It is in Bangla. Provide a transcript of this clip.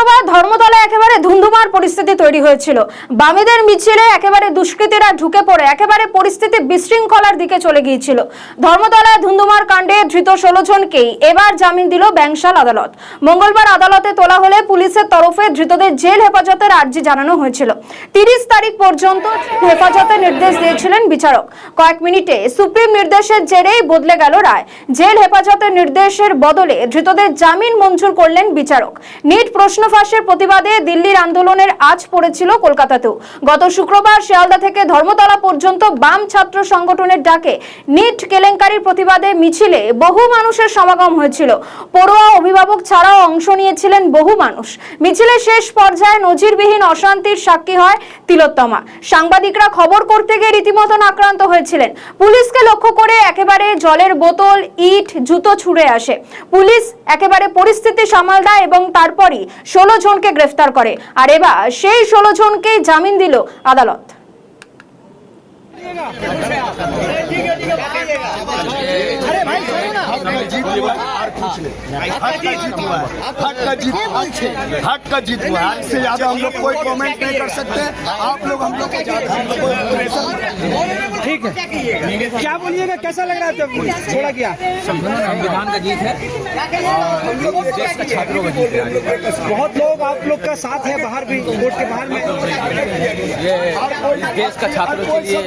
শুক্রবার ধর্মতলায় একেবারে ধুন্ধুমার পরিস্থিতি তৈরি হয়েছিল। বামেদের মিছিলে একেবারে দুষ্কৃতীরা ঢুকে পড়ে একেবারে পরিস্থিতি বিশৃঙ্খলার দিকে চলে গিয়েছিল। ধর্মতলায় ধুন্ধুমার কাণ্ডে ধৃত 16 জনকেই এবার জামিন দিল ব্যাংশাল আদালত। মঙ্গলবার আদালতে তোলা হলে পুলিশের তরফে ধৃতদের জেল হেফাজতের আর্জি জানানো হয়েছিল। 30 তারিখ পর্যন্ত হেফাজতের নির্দেশ দিয়েছিলেন বিচারক। কয়েক মিনিটে সুপ্রিম নির্দেশের জেরেই বদলে গেল রায়। জেল হেফাজতের নির্দেশের বদলে ধৃতদের জামিন মঞ্জুর করলেন বিচারক। নিট প্রশ্ন ফাঁসের প্রতিবাদে দিল্লির আন্দোলনের আজ পড়েছিল কলকাতাতেও। গত শুক্রবার শিয়ালদা থেকে ধর্মতলা পর্যন্ত বাম ছাত্র সংগঠনের ডাকে নিট কেলেঙ্কারির প্রতিবাদে মিছিলে বহু মানুষের সমাগম হয়েছিল। পড়ুয়া অভিভাবক ছাড়াও অংশ নিয়েছিলেন বহু মানুষ। মিছিলের শেষ পর্যায়ে নজিরবিহীন অশান্তির সাক্ষী হয় তিলোত্তমা। সাংবাদিকরা খবর করতে গিয়ে রীতিমতন আক্রান্ত হয়েছিলেন। পুলিশকে লক্ষ্য করে একেবারে জলের বোতল, ইট, জুতো ছুড়ে আসে। পুলিশ একেবারে পরিস্থিতি সামাল দেয় এবং তারপরই 16 জনকে গ্রেফতার করে। আর এবার সেই 16 জনকেই জামিন দিল আদালত। हक का जीत हुआ है। इससे ज्यादा हम लोग कोई कमेंट नहीं कर सकते। आप लोग हम लोग ठीक है, क्या बोलिएगा, कैसा लग रहा है जब छोड़ा गया? संविधान का जीत है और देश का छात्रों का जीत है। बहुत लोग आप लोग का साथ है बाहर भी, कोर्ट के बाहर में। ये देश का छात्रों के लिए